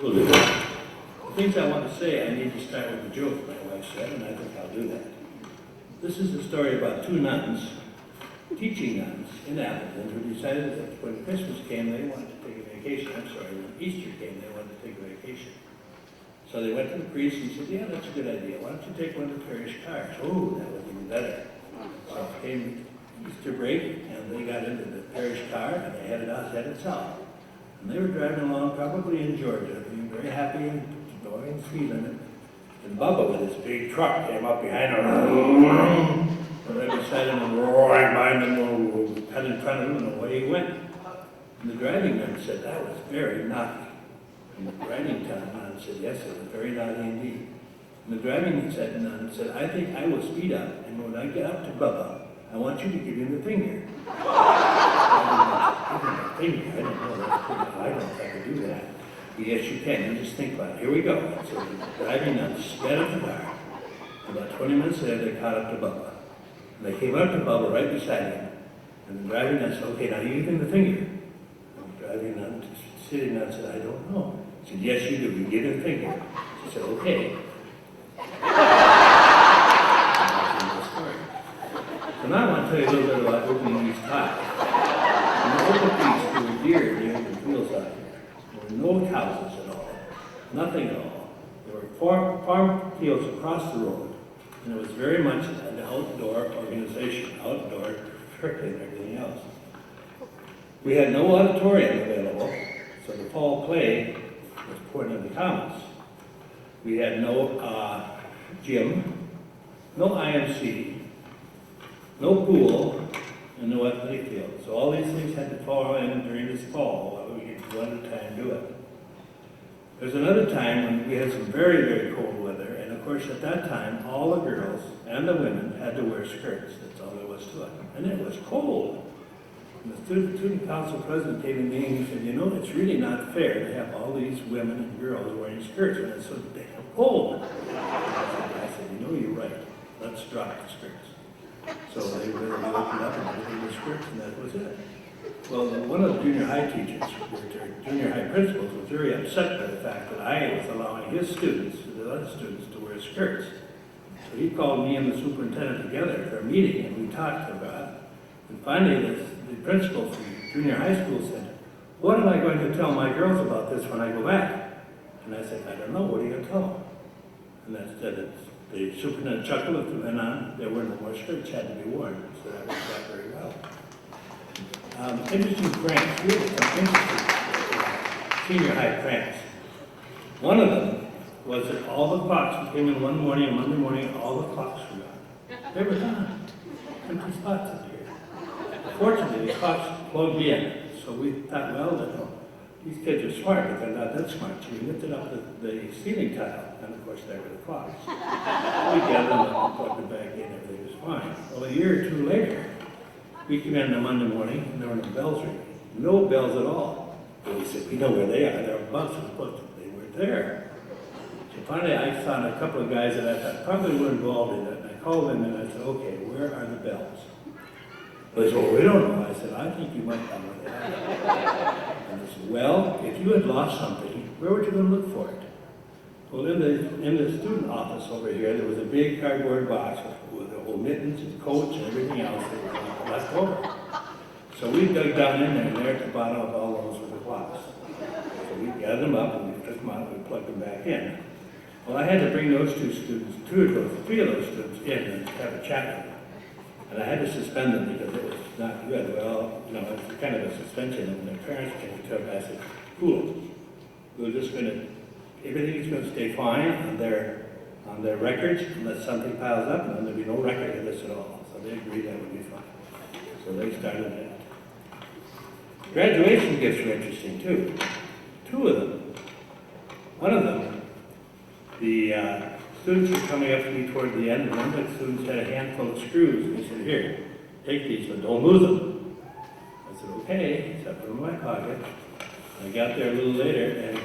Will do. The things I want to say, I need to start with a joke, my wife said, and I think I'll do that. This is a story about two nuns, teaching nuns in Appleton, who decided that when Christmas came, they wanted to take a vacation. I'm sorry, when Easter came, they wanted to take a vacation. So they went to the priest and said, yeah, that's a good idea. Why don't you take one of the parish cars? Oh, that would be even better. So it came Easter break, and they got into the parish car, and they headed south. And they were driving along, probably in Georgia, being very happy and enjoying feeling it. And Bubba, with his big truck, came up behind them, and right beside him, and roaring behind him, cut in front of him, and away he went. And the driving nun said, that was very naughty. And the driving nun said, yes, it was very naughty indeed. And the driving nun said, I think I will speed up, and when I get up to Bubba, I want you to give him the finger. Give him the finger? I don't know, that's pretty, I don't think I can do that. Yes, you can, you just think about it. Here we go. And so the driving nun sped up the car. About 20 minutes later, they caught up to Bubba. And they came up to Bubba right beside him. And the driving nun said, okay, now you give him the finger. And the driving nun, sitting nun said, I don't know. She said, yes, you do. You give him the finger. She said, okay. So now I want to tell you a little bit about Opening East High. In the Opening East, there were deer in the open fields out here. There were no houses at all, nothing at all. There were farm fields across the road, and it was very much an outdoor organization, outdoor turkey and everything else. We had no auditorium available, so the fall play was put in the commons. We had no gym, no IMC, no pool, and no athletic field. So all these things had to fall in during this fall while we could one at a time do it. There's another time when we had some very, very cold weather, and of course at that time all the girls and the women had to wear skirts. That's all there was to it. And it was cold. And the student council president came to me and he said, you know, it's really not fair to have all these women and girls wearing skirts when it's so damn cold. I said, you know, you're right. Let's drop the skirts. So they opened up and they were skirts, and that was it. Well, one of the junior high teachers, junior high principals, was very upset by the fact that I was allowing his students, the other students, to wear skirts. So he called me and the superintendent together for a meeting, and we talked about it. And finally, the principal from junior high school said, what am I going to tell my girls about this when I go back? And I said, I don't know, what are you going to tell them? And that's that the superintendent chuckled and went on. There were no more skirts had to be worn, so that worked out very well. Interesting pranks. We had some interesting senior high pranks. One of them was that all the clocks, we came in one morning, Monday morning, all the clocks were gone. They were gone. Empty spots up here. Fortunately, the clocks plugged in, so we thought, well, these kids are smart, but they're not that smart. So we lifted up the ceiling tile, and of course there were the clocks. We gathered them up and plugged them back in, everything was fine. Well, a year or two later, we came in on Monday morning, and there were no bells ringing. No bells at all. And we said, we know where they are. They're above, so they weren't there. So finally, I found a couple of guys that I thought probably were involved in it, and I called them and I said, okay, where are the bells? They said, well, we don't know. I said, I think you might know where they are. And they said, well, if you had lost something, where would you go to look for it? Well, in the student office over here, there was a big cardboard box with the old mittens and coats and everything else that was left over. So we dug down in there, and there at the bottom of all those were the clocks. So we gathered them up, and we took them out, and we plugged them back in. Well, I had to bring those three of those students in and have a chat with them. And I had to suspend them because it was not good. Well, you know, it was kind of a suspension, and their parents came to them and I said, cool, we're just going to, everything's going to stay fine on their records unless something piles up, and then there'll be no record of this at all. So they agreed that would be fine. So they started that. Graduation gifts were interesting too. Two of them. One of them, the students were coming up to me toward the end, and one of the students had a handful of screws, and he said, here, take these, but don't lose them. I said, okay, so I put them in my pocket. I got there a little later, and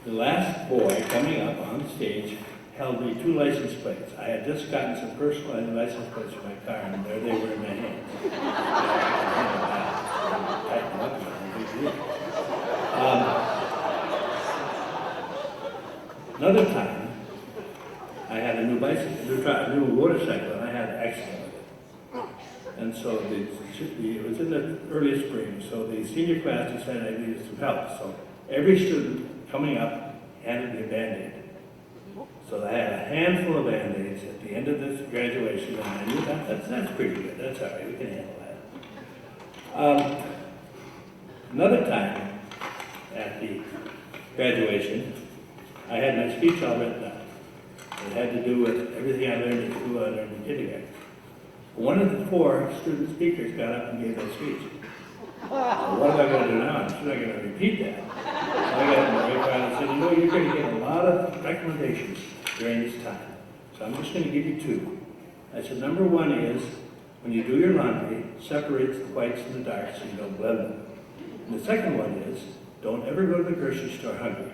the last boy coming up on stage held me 2 license plates. I had just gotten some personalized license plates for my car, and there they were in my hands. Tighten them up, no big deal. Another time, I had a new bicycle, a new motorcycle, and I had an accident with it. And so it was in the early spring, so the senior class decided I needed some help. So every student coming up handed me a Band-Aid. So I had a handful of Band-Aids at the end of this graduation, and I knew that's pretty good. That's all right, we can handle that. Another time at the graduation, I had my speech all written up. It had to do with everything I learned in school, I learned in kindergarten. One of the 4 student speakers got up and gave that speech. So what am I going to do now? I'm still not going to repeat that. So I got very proud and said, you know, you're going to get a lot of recommendations during this time. So I'm just going to give you 2. I said, number 1 is, when you do your laundry, separate the whites and the darks so you don't blend them. And the second one is, don't ever go to the grocery store hungry.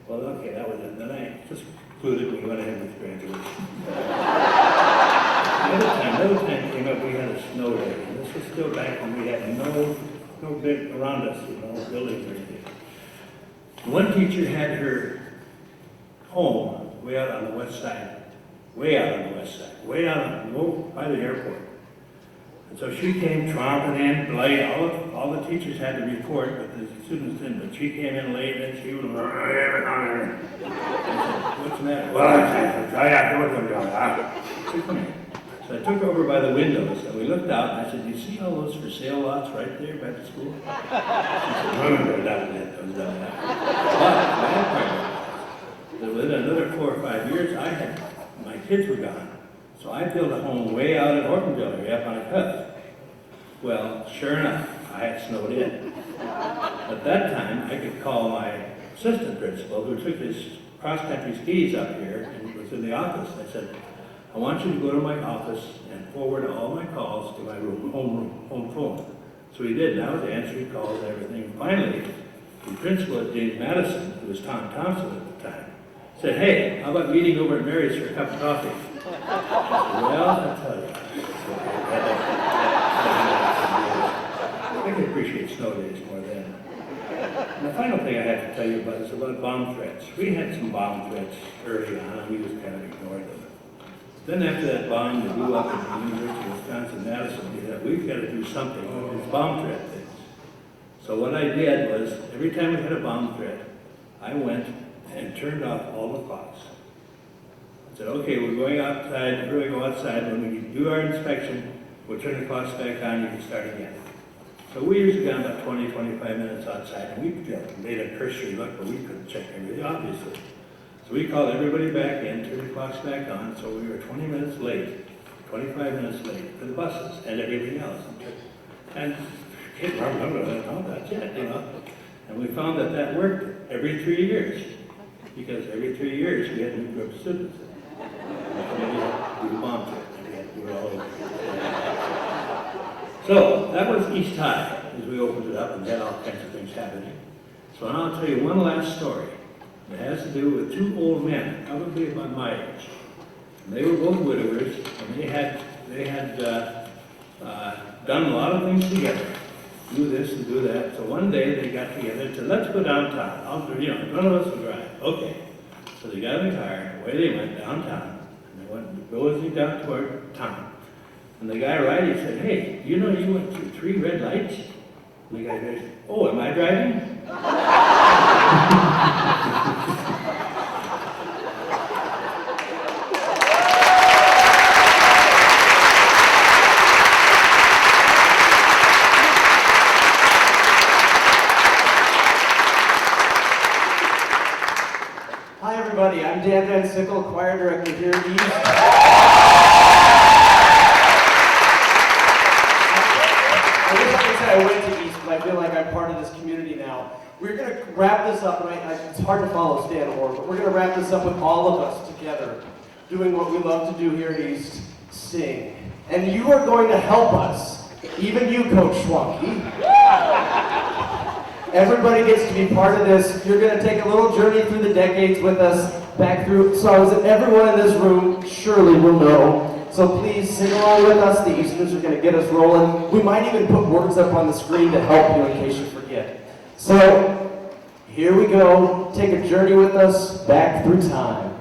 Well, okay, that was it. Then I just concluded we went ahead with graduation. Another time came up, we had a snow day. And this was still back when we had no big around us, buildings or anything. One teacher had her home way out on the west side, way out by the airport. And so she came tromping in late. All the teachers had to report, but the students didn't. But she came in late, and she was I said, what's the matter? Well, I know what's going on. She said, come here. So I took her over by the windows, and we looked out, and I said, do you see all those for sale lots right there by the school? She said, no, that was it. But the bad part was, within another 4 or 5 years, my kids were gone. So I built a home way out in Ortonville area, up on a cliff. Well, sure enough, I had snowed in. At that time, I could call my assistant principal, who took his cross-country skis up here and was in the office. I said, I want you to go to my office and forward all my calls to my home phone. So he did, and I was answering calls and everything. And finally, the principal at James Madison, who was Tom Thompson at the time, said, hey, how about meeting over at Mary's for a cup of coffee? I said, well, I'll tell you. I can appreciate snow days more then. And the final thing I have to tell you about is about bomb threats. We had some bomb threats early on, and we just kind of ignored them. Then after that bomb that blew up at the University of Wisconsin-Madison, we said, we've got to do something with these bomb threat things. So what I did was, every time we had a bomb threat, I went and turned off all the clocks. I said, okay, we're going outside, we're going to go outside. When we do our inspection, we'll turn the clocks back on, you can start again. So we usually got about 20, 25 minutes outside, and we made a cursory look, but we couldn't check everything, obviously. So we called everybody back in, turned the clocks back on, so we were 20 minutes late, 25 minutes late for the buses and everything else. And I can't remember that, oh, that's it, And we found that worked every 3 years, because every 3 years we had a new group of students. We bombed it, and we were all over. So that was East High, as we opened it up and had all kinds of things happening. So now I'll tell you one last story. It has to do with 2 old men, probably about my age. And they were both widowers, and they had done a lot of things together. Do this and do that. So one day they got together and said, let's go downtown. None of us will drive. Okay. So they got in the car, away they went downtown, and they went nosing down toward town. And the guy riding said, hey, you went through 3 red lights? And the guy goes, oh, am I driving? Hi everybody, I'm Dan Van Sickle, choir director here at East. I wish I could say I went to East, but I feel like I'm part of this community now. We're going to wrap this up, and it's hard to follow Stan Orr, but we're going to wrap this up with all of us together, doing what we love to do here at East, sing. And you are going to help us, even you, Coach Schwanke. Everybody gets to be part of this. You're going to take a little journey through the decades with us, back through songs that everyone in this room surely will know. So please sing along with us. The Easterners are going to get us rolling. We might even put words up on the screen to help you in case you forget. So Here we go. Take a journey with us back through time.